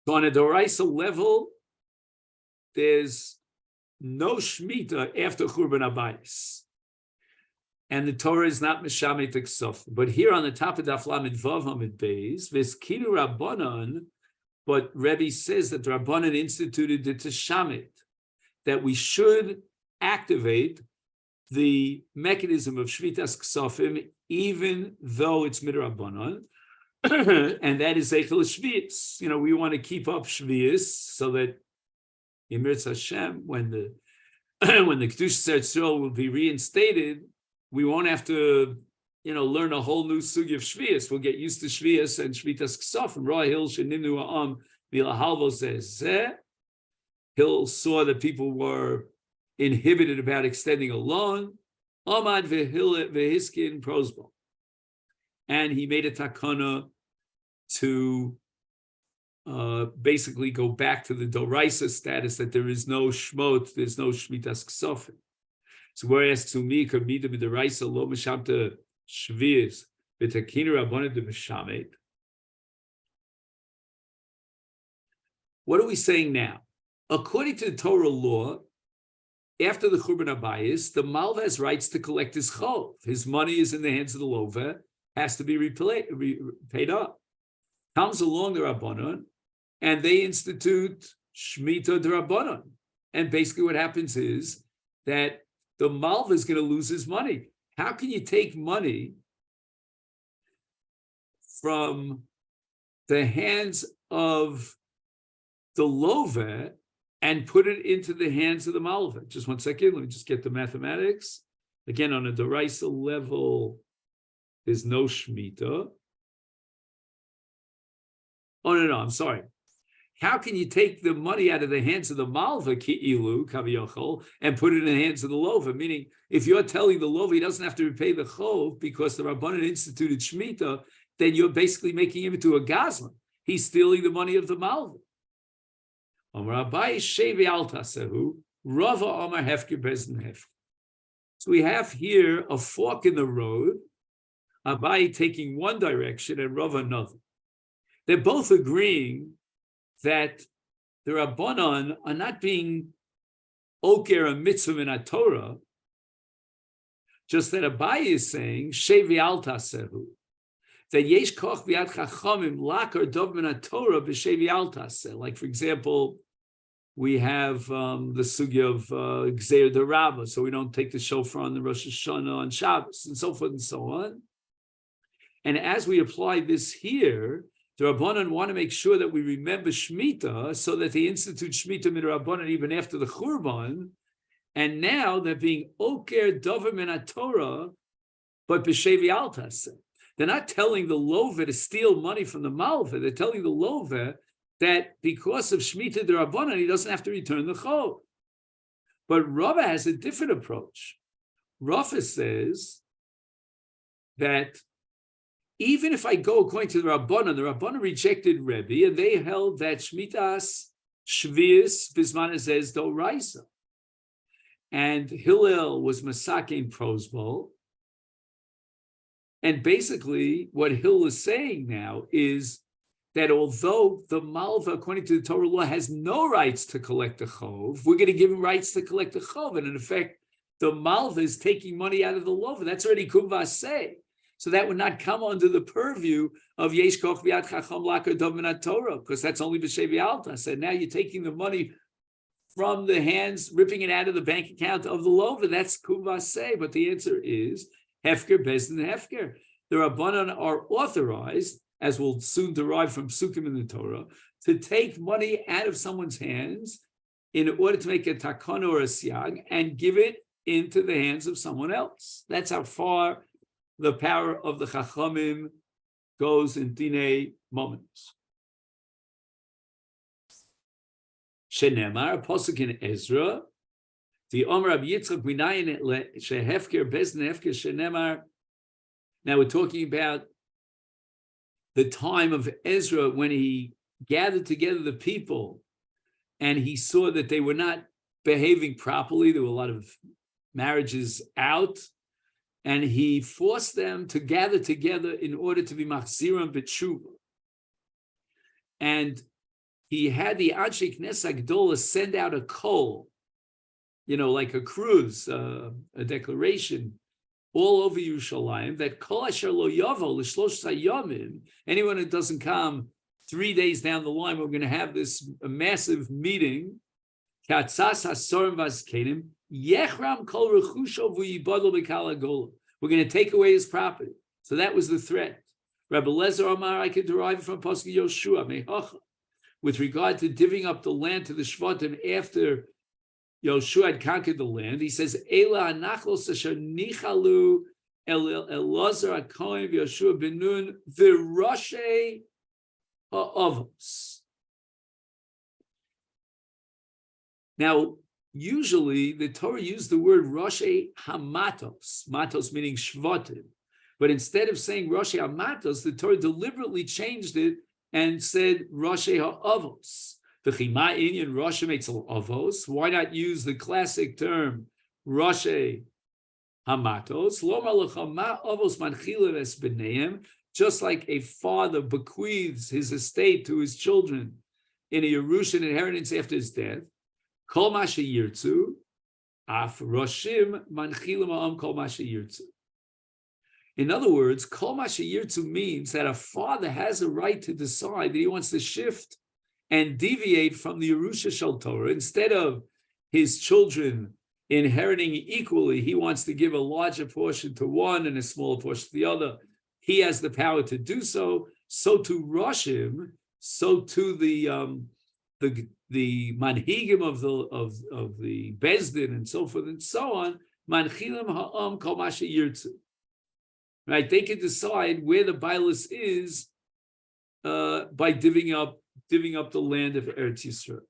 So on a Doraisa level, there's no Shemitah after Churban Abayis. And the Torah is not Meshamet Ksuf. But here on the top of Daf Lamed Vav Amid Beis, Veskilu Rabbanon, but Rebbe says that the Rabbanon instituted the Teshamet, that we should activate the mechanism of Shvitas Ksofim, even though it's Midrabbanon, and that is Eichel Shvius. We want to keep up Shvius so that Ymirtz Hashem, when the Kedushas Eretz Yisrael will be reinstated, we won't have to, learn a whole new sugi of Shvius. We'll get used to Shvius and Shvitas Ksofim. Ra Hil Shenimnu Ha'am V'Lahalvo Zeh. Hill saw that people were inhibited about extending a loan. Amad Vehiskin Prosbo. And he made a takana to basically go back to the Doraisa status that there is no Shmot, there's no Shmitas Ksofim. So whereas to me, Kabida B'Doraisa Lo Meshamta Shviz V'Takina Rabbanan de Meshamet. What are we saying now? According to the Torah law, after the Churban Abayis, the Malva has rights to collect his chov. His money is in the hands of the Lova, has to be paid up. Comes along the Rabbanon, and they institute Shemitah D'Rabbanon. And basically what happens is that the Malva is going to lose his money. How can you take money from the hands of the Lova and put it into the hands of the Malva? Just 1 second, let me just get the mathematics. Again, on a Doraisa level, there's no Shemitah. Oh, no, I'm sorry. How can you take the money out of the hands of the Malva, Ki'ilu, Kaviyachol, and put it in the hands of the Lova? Meaning, if you're telling the Lova he doesn't have to repay the Chov because the Rabbanan instituted Shemitah, then you're basically making him into a Gazlan. He's stealing the money of the Malva. So we have here a fork in the road, Abai taking one direction and Rav another. They're both agreeing that the Rabbanon are not being oker a mitzvah in a Torah, just that Abai is saying, Shevi al tasehu, that yesh koch v'yad chachamim lakar dov min Torah b'shevi al taseh. Like, for example, we have the sugya of Gzeir D'Rabba, so we don't take the shofar on the Rosh Hashanah on Shabbos, and so forth and so on. And as we apply this here, the Rabbanan want to make sure that we remember Shemitah, so that they institute Shemitah mid Rabbanan even after the Churban. And now they're being Oker Dover min Torah, but b'shevi al taseh. They're not telling the Lova to steal money from the Malva. They're telling the Lova that because of Shemitah D'Rabbanan, he doesn't have to return the Chov. But Rava has a different approach. Rava says that even if I go according to the Rabbanan rejected Rebbe, and they held that Shmitas Shvius Bisman Azez Doraisa. And Hillel was Masakein Prosbol. And basically, what Hillel is saying now is that although the Malva, according to the Torah law, has no rights to collect the Chov, we're going to give him rights to collect the Chov. And in effect, the Malva is taking money out of the Lova. That's already Kumvaseh. So that would not come under the purview of Yesh Koch V'Yad Chacham Lakar Dov Min Torah, because that's only B'Shevi Alta. So now you're taking the money from the hands, ripping it out of the bank account of the Lova. That's Kumvaseh. But the answer is Hefker, Bezdin, Hefker. The Rabbanan are authorized, as we'll soon derive from Sukkim in the Torah, to take money out of someone's hands in order to make a takana or a siag and give it into the hands of someone else. That's how far the power of the Chachamim goes in Dinei moments. Shenemar, a posuk in Ezra, the Omer Rabbi Yitzchak Minayin Shehefker Bezdin Hefker Shenemar. Now we're talking about the time of Ezra when he gathered together the people and he saw that they were not behaving properly. There were a lot of marriages out, and he forced them to gather together in order to be machziram b'tshuva. And he had the Anshe Knesset Gdola send out a call, like a cruise, a declaration all over Yerushalayim that kol asher lo yavo l'shlosh yomim, anyone who doesn't come 3 days down the line, we're going to have this massive meeting. Katzas hasorim vazkenim yechram kol rechusho v'yibadol b'kal hagola. We're going to take away his property. So that was the threat. Rabbi Lezer Omar, I can derive it from Pasuk Yoshua Mehacha, with regard to divvying up the land to the Shvatim after Yoshua had conquered the land. He says, Ela anachlos asher nichalu Elazar HaKohen v'Yoshua ben Nun v'Roshei ha'avos. Now, usually the Torah used the word Roshei Hamatos, matos meaning Shvatim. But instead of saying Roshei Hamatos, the Torah deliberately changed it and said Roshei Ha'avos. V'chima inyan Roshei Meitzel Avos. Why not use the classic term Roshei Hamatos? Lo malacha ma avos manchilim es b'neim. Just like a father bequeaths his estate to his children in a Yerushan inheritance after his death. Kol ma sheyirtzu, af roshim manchilim ha'am kol ma sheyirtzu. In other words, kol ma sheyirtzu means that a father has a right to decide that he wants to shift and deviate from the Yerusha Shel Torah. Instead of his children inheriting equally, he wants to give a larger portion to one and a smaller portion to the other. He has the power to do so. So to Roshim, so to the manhigim of the Bezdin and so forth and so on, manchilim ha'am kol ma sheyirtzu. Right? They can decide where the Bailis is by divvying up the land of Eretz Yisrael.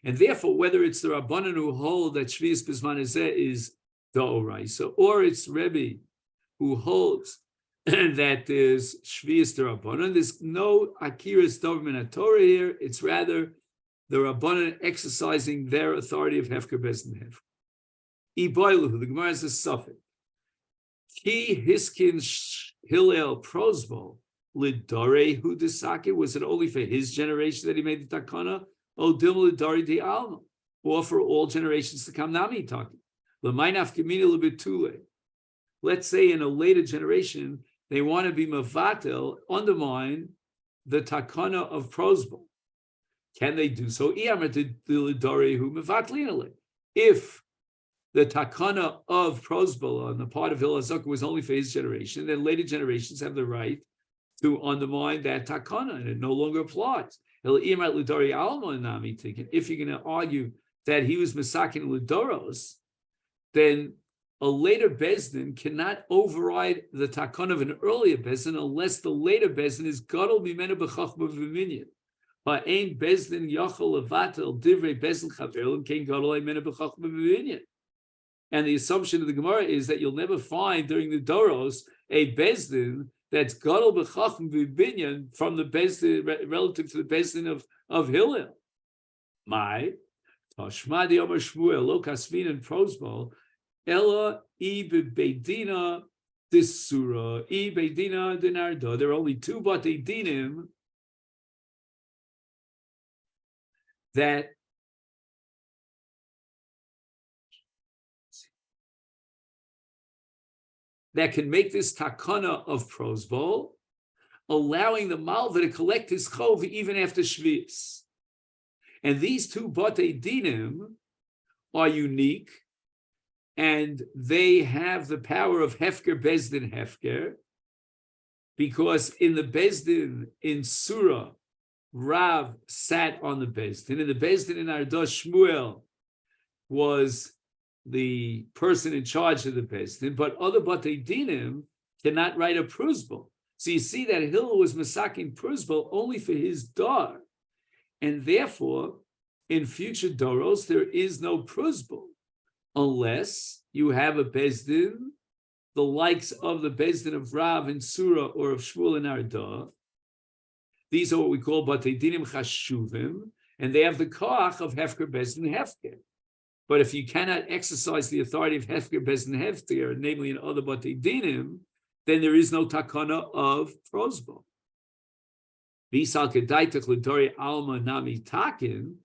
And therefore, whether it's the Rabbanan who hold that Shvius B'zman Hazeh is the Oraisa, or it's Rebbe who holds that there's Shvius the Rabbanan, there's no Akiras Dovim Torah here. It's rather the Rabbanan exercising their authority of Hefker Bezdin Hefker. Iboiluhu, the Gemara is a suffix. Ki Hiskin Hillel Prosbo Lidore Hu Desake. Was it only for his generation that he made the takana? O Dim Lidore Di Alma, or for all generations to come? Nami talking. L'maynaf Gemini Libitule. Let's say in a later generation they want to be mavatel, undermine the takana of Prosbo. Can they do so? If the takana of Prosbo on the part of Hillel was only for his generation, then later generations have the right to undermine that takana, and it no longer applies. If you're going to argue that he was Masakin Ludoros, then a later Bezdin cannot override the takana of an earlier Bezdin unless the later Bezdin is gadol mimena b'chachma v'minyan. Ha'ein Bezdin yachol levatel divrei Bezdin chaverim kein gadol mimena b'chachma v'minyan. And the assumption of the Gemara is that you'll never find during the Doros a Bezdin that's gadol b'chachma v'minyan from the Bezdin relative to the Bezdin of Hillel. My Tashma di Omer Shmuel lo kasvin and Prosbo. Ella beidina disura beidina dinardo. There are only two batei dinim that can make this takana of Prosbo, allowing the malva to collect his chov even after Shvius. And these two batei dinim are unique. And they have the power of Hefker Bezdin Hefker, because in the Bezdin in Surah, Rav sat on the Bezdin, and the Bezdin in Ardah Shmuel was the person in charge of the Bezdin, but other Batei Dinim cannot write a pruzbul. So you see that Hillel was masakin pruzbul only for his dar, and therefore in future doros there is no pruzbul. Unless you have a Bezdin, the likes of the Bezdin of Rav and Surah or of Shmuel and Ardah. These are what we call Batei Dinim Chashuvim, and they have the koach of Hefker Bezdin Hefker. But if you cannot exercise the authority of Hefker Bezdin Hefker, namely in other Batei Dinim, then there is no takana of Prosbo. Visal kedaitach l'dori alma nami takin.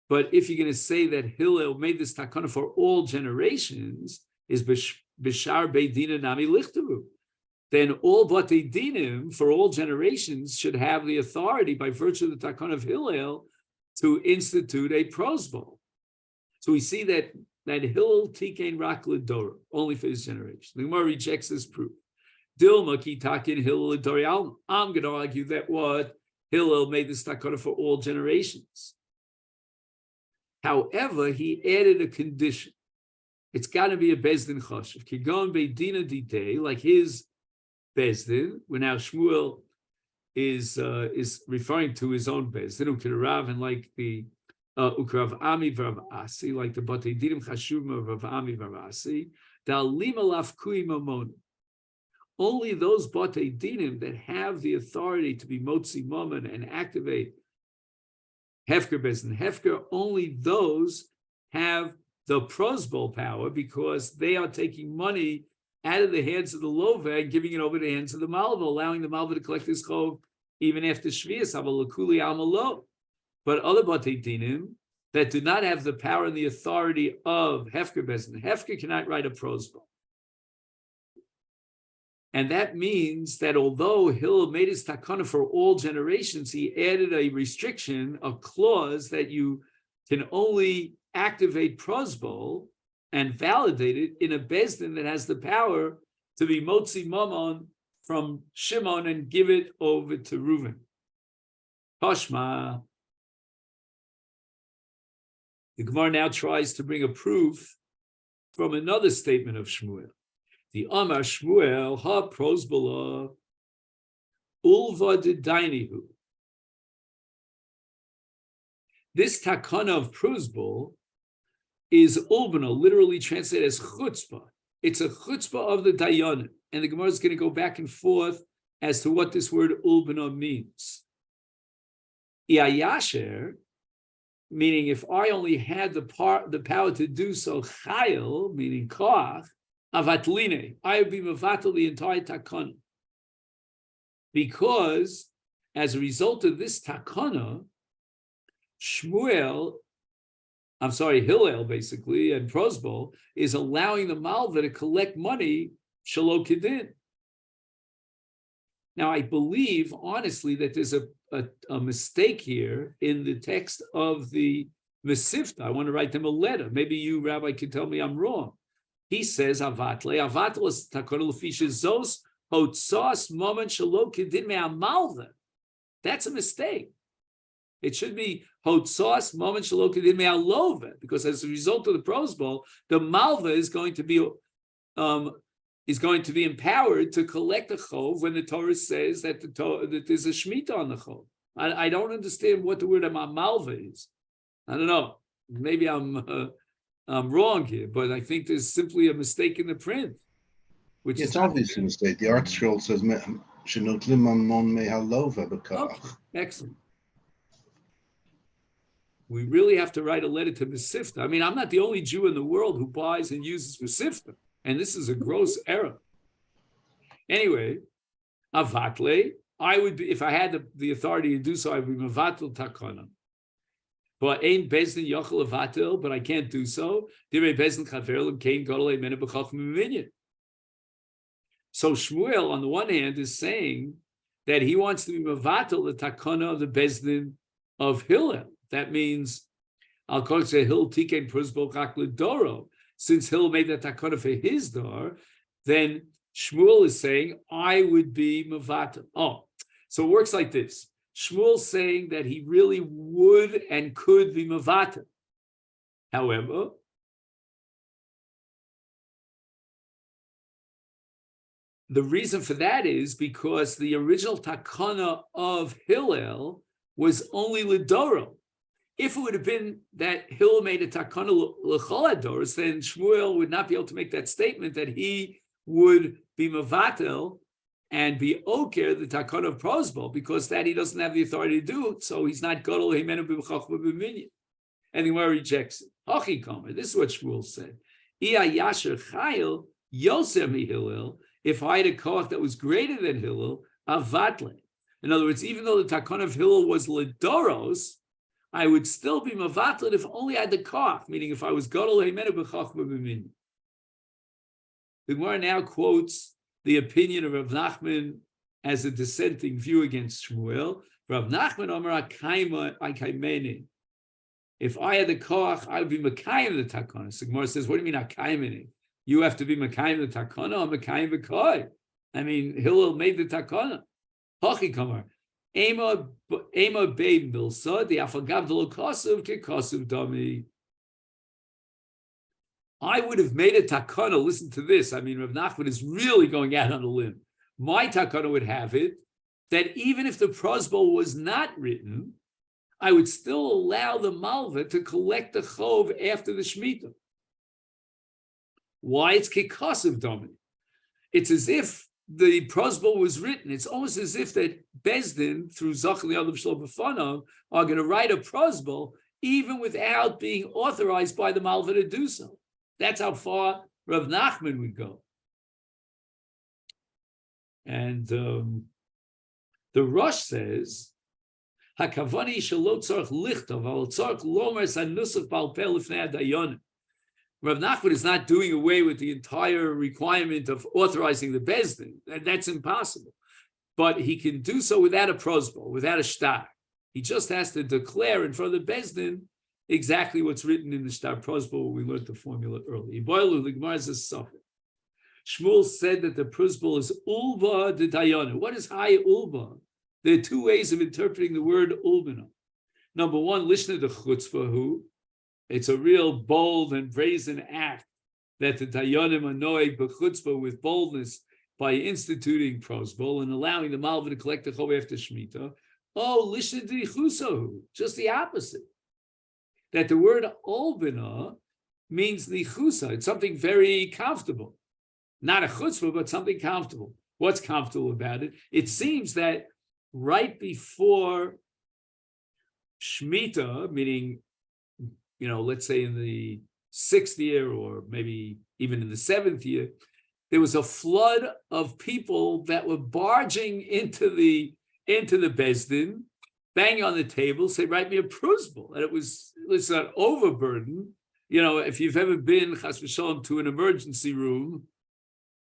But if you're going to say that Hillel made this takana for all generations, is bishar beidina nami lichtavu, then all batei dinim for all generations should have the authority by virtue of the takana of Hillel to institute a prosbol. So we see that Hillel tikein rak l'dora, only for his generation. The Gemara rejects this proof. Dilma ki takin Hillel l'dori alma. I'm going to argue that what Hillel made this takana for all generations. However, he added a condition. It's got to be a bezdin choshev. Kigon beidina didei, like his bezdin, where now Shmuel is referring to his own bezdin, ukirav, and like the ukirav ami v'rav asi, like the batei dinim chashuvim of Rav Ami v'rav Asi, da'alim alaf kui mamon. Only those batei dinim that have the authority to be motzi mamon and activate Hefker Bezdin Hefker, only those have the prosbol power because they are taking money out of the hands of the lova and giving it over to the hands of the malva, allowing the malva to collect his chov even after Shvias, Havalakuli Amalo. But other Batei Dinim that do not have the power and the authority of Hefker Bezdin Hefker cannot write a prosbol. And that means that although Hillel made his takana for all generations, he added a restriction, a clause that you can only activate prosbol and validate it in a bezdin that has the power to be motzi mamon from Shimon and give it over to Reuven. Toshma. The Gemara now tries to bring a proof from another statement of Shmuel. The Amar Shmuel ha prosbola ulva dedainihu. This takana of prosbol is ulbana, literally translated as chutzpah. It's a chutzpah of the dayanim, and the Gemara is going to go back and forth as to what this word ulbana means. Iyayasher, meaning if I only had the power to do so, chayil, meaning koach, avatline, I would be mevatel the entire takana. Because as a result of this takana, Hillel basically, and prosbol is allowing the malva to collect money shelo kedin. Now, I believe, honestly, that there's a mistake here in the text of the Masechet. I want to write them a letter. Maybe you, Rabbi, can tell me I'm wrong. He says, Avatle is takana l'fisha zos hotzos moment shelo kedin me'amalva. That's a mistake. It should be hotzos moment shelo kedin me'alova, because as a result of the prosbol, the malva is going to be empowered to collect a chov when the Torah says that that there's a shemitah on the chov. I don't understand what the word malva is. I don't know. Maybe I'm wrong here, but I think there's simply a mistake in the print. Which it's obviously a mistake. The art scroll says shenotlim mamon mehalova b'kach. Excellent. We really have to write a letter to Masechet. I mean, I'm not the only Jew in the world who buys and uses Masechet, and this is a gross error. Anyway, avatle, I would be, if I had the authority to do so, I would be mavatel takana. But ain't bezdin yochel avatel, but I can't do so. Direi bezdin chaverim kein gadol emena b'chacham u'minyan. So Shmuel, on the one hand, is saying that he wants to be mavatel the takana of the bezdin of Hillel. That means I'll call it Hill Tiken Prusbol Doro. Since Hill made that takana for his door, then Shmuel is saying I would be mavatel. Oh, so it works like this. Shmuel's saying that he really would and could be mavatel. However, the reason for that is because the original takana of Hillel was only Lidoro. If it would have been that Hillel made a takana l'chol hadoros, then Shmuel would not be able to make that statement that he would be mavatel and be oker the takana of prosbol, because that he doesn't have the authority to do, so he's not gadol himenu b'chachma b'minyan. And the Gemara rejects it. Hachi kamer. This is what Shmuel said. Iya yasher chayil yosem Hillel. If I had a koach that was greater than Hillel, avatle. In other words, even though the takon of Hillel was ledoros, I would still be mavatlet if only I had the koch, meaning if I was gadol heimenu b'chachma b'minyan. The Gemara now quotes the opinion of Rav Nachman as a dissenting view against Shmuel. Rav Nachman Amar akaymeni. If I had the koch, I would be makayim the takana. So Gemara says, what do you mean akaymeni? You have to be makayim the takana or makayim the koy? I mean, Hillel made the takana. Hachi kamar. Ema bein bilsa the afagav de lo kosuv ke kosuv dami. I would have made a takana. Listen to this. I mean, Rav Nachman is really going out on a limb. My takana would have it that even if the prosbol was not written, I would still allow the malva to collect the chov after the shemitah. Why? It's kikosav domi. It's as if the prosbol was written. It's almost as if that Bezdin, through Zachal Yadav Shlo B'fanav, are going to write a prosbol even without being authorized by the malva to do so. That's how far Rav Nachman would go. And the Rosh says, "Hakavani shelo tzarich lichtov al tzarich lomer sanusaf bal peh lifnei hadayonim." Rav Nachman is not doing away with the entire requirement of authorizing the bezdin. That's impossible. But he can do so without a prosbol, without a shtar. He just has to declare in front of the bezdin exactly what's written in the shtar prosbol. We learned the formula earlier. The Gemara is a suffix. Shmuel said that the prosbol is ulba de dayana. What is high ulba? There are two ways of interpreting the word ulbana. Number one, lishna de chutzpahu. It's a real bold and brazen act that the dayanim annoy b'chutzpah with boldness by instituting prosbol and allowing the malva to collect the chov after shemitah. Oh, lishna de chusahu. Just the opposite. That the word ulbana means lichusa. It's something very comfortable. Not a chutzpah, but something comfortable. What's comfortable about it? It seems that right before Shemitah, meaning, let's say in the 6th year or maybe even in the 7th year, there was a flood of people that were barging into the Bezdin, banging on the table, say, write me a prosbol. And it's an overburden. If you've ever been, chas v'shalom, to an emergency room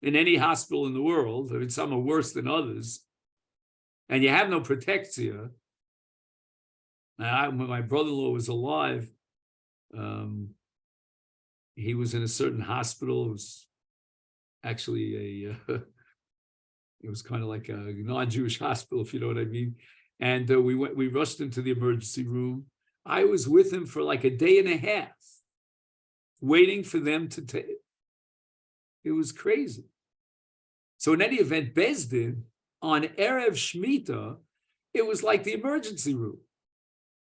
in any hospital in the world, I mean, some are worse than others, and you have no protectia. When my brother-in-law was alive, he was in a certain hospital. It was actually it was kind of like a non-Jewish hospital, if you know what I mean. And we rushed into the emergency room. I was with him for like a day and a half, waiting for them to take it. It was crazy. So in any event, Bezdin, on Erev Shemitah, it was like the emergency room.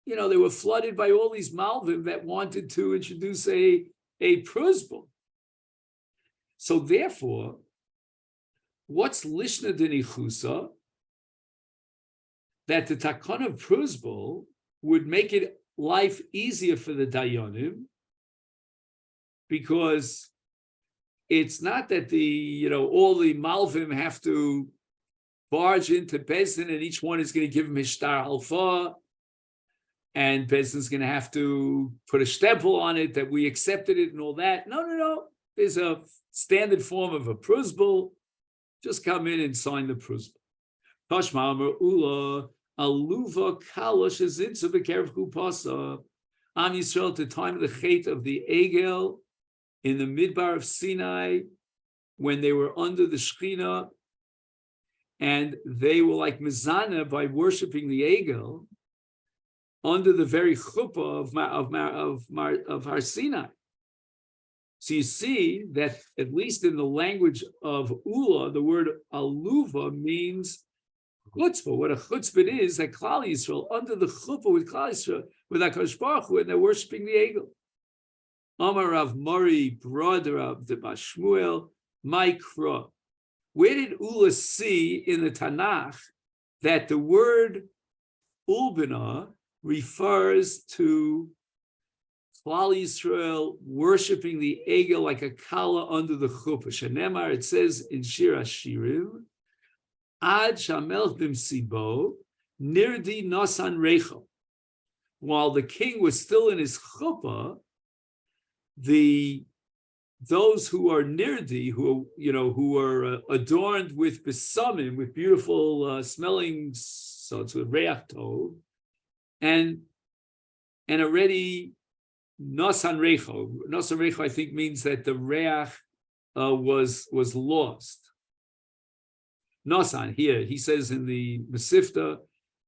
They were flooded by all these malvim that wanted to introduce a prosbol. So therefore, what's lishna denichusa? That the takon of prosbol would make it life easier for the dayanim, because it's not that all the malvim have to barge into Bezdin and each one is going to give him his shtar halfa, and Bezdin's going to have to put a stempel on it that we accepted it and all that. No. There's a standard form of a prosbol. Just come in and sign the prosbol. Tashma Amar Ula Aluva Kalosh Azitza B'Kerev Chupasa. Am Yisrael at the time of the Chet of the Egel in the Midbar of Sinai, when they were under the Shekhinah, and they were like Mizana by worshiping the Egel under the very chuppah of Har Sinai. So you see that at least in the language of Ula, the word aluva means chutzpah. What a chutzpah is, that Klal Yisrael under the chuppah with Klal Yisrael, with HaKadosh Baruch Hu, and they're worshiping the Egel. Amar Rav Mori, brother of the Bashmuel, Mikra. Where did Ula see in the Tanakh that the word ulbina refers to Klal Yisrael worshiping the Egel like a kala under the chuppah? Shenemar, it says in Shir HaShirim, Ad Shamelch B'Msibo, nirdi nasan recho. While the king was still in his chuppah, those who are nirdi, who are adorned with besamim, with beautiful smelling, so it's with reach tov, and already nasan recho. Nasan recho, I think, means that the reach was lost. Nasan, here he says in the Masifta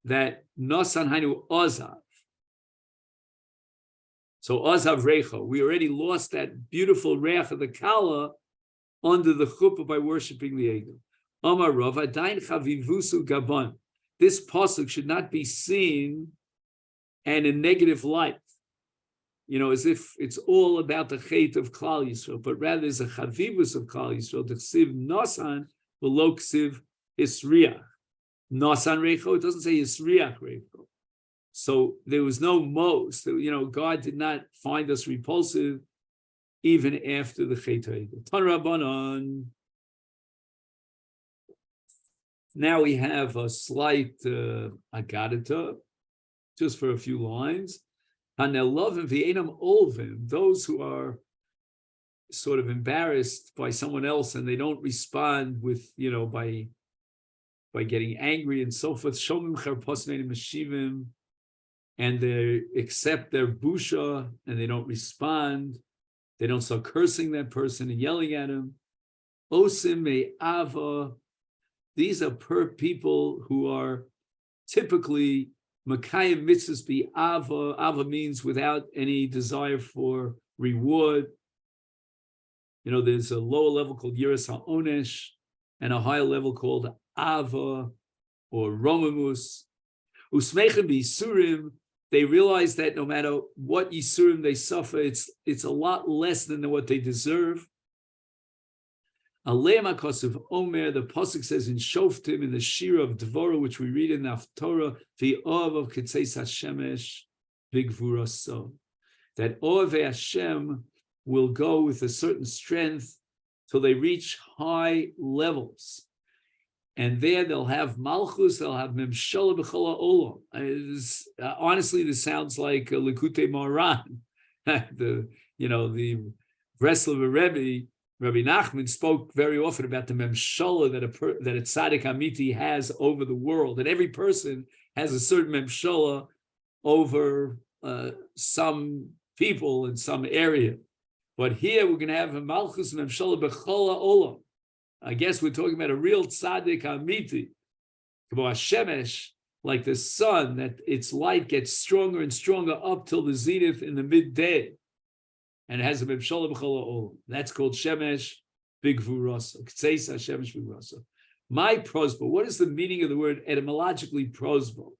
that nasan hainu ozav. So ozav recho, we already lost that beautiful reach of the kala under the chuppah by worshiping the egel. Amar Rav adain chavivusu gaban. This pasuk should not be seen and in negative light, as if it's all about the chait of Klal Yisrael, but rather there's a chavivus of Klal Yisrael, the ksiv nasan v'lo ksiv isriach. Nasan recho, it doesn't say isriach recho. So there was no most, God did not find us repulsive even after the chait ha'egel. Tan Rabbanan. Now we have a slight agadita, just for a few lines. Hanelovim v'enam olvim, those who are sort of embarrassed by someone else and they don't respond with, by getting angry and so forth. Shomim charposneim meshivim, and they accept their busha and they don't respond. They don't start cursing that person and yelling at him. Osim me'ava, these are people who are typically Makayim mitzvahs be ava. Ava means without any desire for reward. There's a lower level called yiras ha'onesh and a higher level called ava or romamus. Usmechem b'yisurim, they realize that no matter what yisurim they suffer, it's a lot less than what they deserve. Aleim HaKosav Omer, the pasuk says in Shoftim, in the Shira of Dvorah, which we read in the Haftorah, V'oav of Ketzeis HaShemesh B'gvuraso, that Oavei Hashem will go with a certain strength till they reach high levels. And there they'll have Malchus, they'll have Memshala B'chol Ha'olam. Honestly, this sounds like a Likutei Moharan. The Breslov Rebbe, Rabbi Nachman, spoke very often about the memshala that a tzaddik amiti has over the world, and every person has a certain memshala over some people in some area. But here we're going to have a malchus memshala b'chol ha'olam. I guess we're talking about a real tzaddik amiti, k'mo hashemesh, like the sun, that its light gets stronger and stronger up till the zenith in the midday. And it has a memshala b'chol ha'olam. That's called shemesh b'gvurasa. Ktseis shemesh b'gvurasa. My prosbo. What is the meaning of the word etymologically prosbo?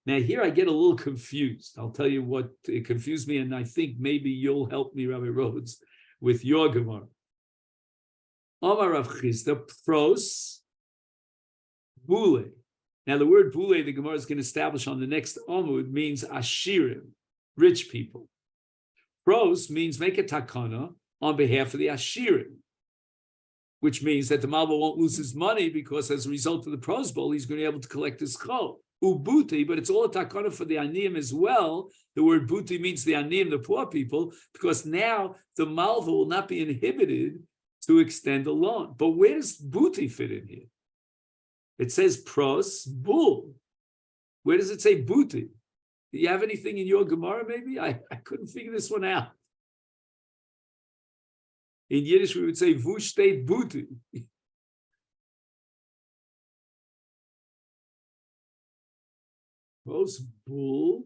Now here I get a little confused. I'll tell you what it confused me, and I think maybe you'll help me, Rabbi Rhodes, with your Gemara. Omar Rav Chisda pros bule. Now the word bule, the Gemara is going to establish on the next Amud, means ashirim, rich people. Pros means make a takana on behalf of the ashirim, which means that the Malva won't lose his money because as a result of the pros bowl, he's going to be able to collect his chol. Ubuti, but it's all a takana for the aniyim as well. The word buti means the aniyim, the poor people, because now the Malva will not be inhibited to extend a loan. But where does buti fit in here? It says pros, bull. Where does it say buti? Do you have anything in your Gemara, maybe? I couldn't figure this one out. In Yiddish, we would say, Vu steht Buti. Pros, bull,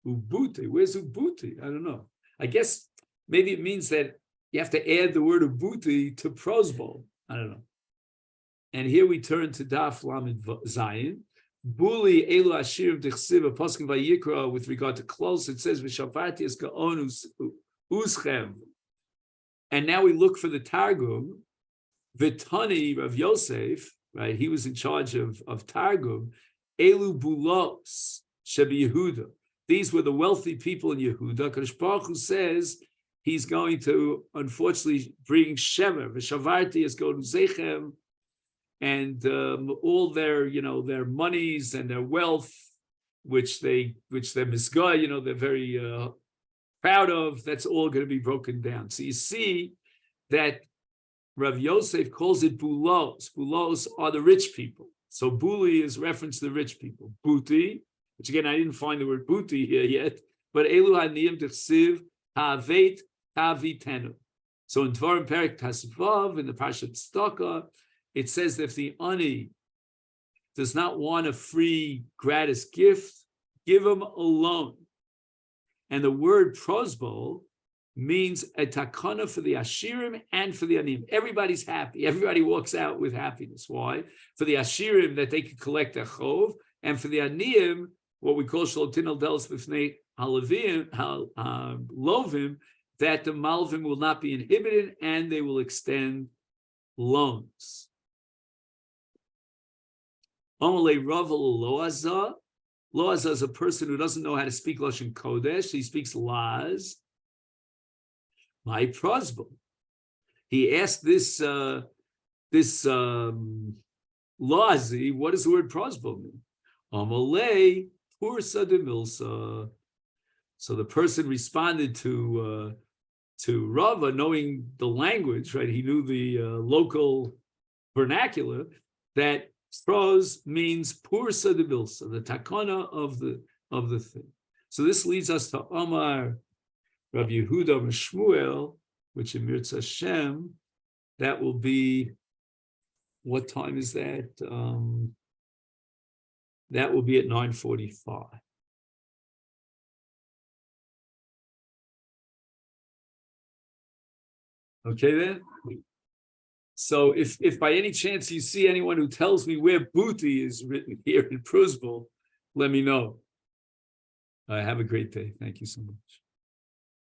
ubuti. Where's ubuti? I don't know. I guess maybe it means that you have to add the word ubuti to prosbol. I don't know. And here we turn to Daf Lamed Zayin. Buli elu ashirim dechsiva poskim vayikra, with regard to close, it says v'shavarti es gaon uschem. And now we look for the Targum. Vitani Rav Yosef, right? He was in charge of Targum. Elu bulos shebi Yehuda. These were the wealthy people in Yehuda. Kadosh Baruch Hu says he's going to, unfortunately, bring Shemer. V'shavarti es gaon uzechem. and all their, their monies and their wealth, which they're misguided, they're very proud of, that's all going to be broken down. So you see that Rav Yosef calls it bulos. Bulos are the rich people. So buli is reference to the rich people. Buti, which again, I didn't find the word buti here yet, but elu haniyim t'chsiv ha'avet ha'avitenu. So in Dvarim Perek Tasvav, in the Parshat Tzedakah, it says that if the ani does not want a free gratis gift, give him a loan. And the word prosbol means a takana for the ashirim and for the anim. Everybody's happy. Everybody walks out with happiness. Why? For the ashirim, that they can collect their chov, and for the anim, what we call shlotin al delos b'fnei halavim, lovim, that the malvim will not be inhibited and they will extend loans. Amalei Ravel Loazah. Loazah is a person who doesn't know how to speak Lashon Kodesh. He speaks Laz. My prosbol. He asked this Loazi, what does the word prosbol mean? Amalei Pursa de Milsa. So the person responded to Rava, knowing the language, right? He knew the local vernacular, that pros means pursa de bilsa, the takana of the thing. So this leads us to Omar Rav Yehuda Shmuel, which in Mirza Hashem, that will be, what time is that? That will be at 9:45. Okay then. So if by any chance you see anyone who tells me where Booty is written here in Prusbul, let me know. Have a great day. Thank you so much.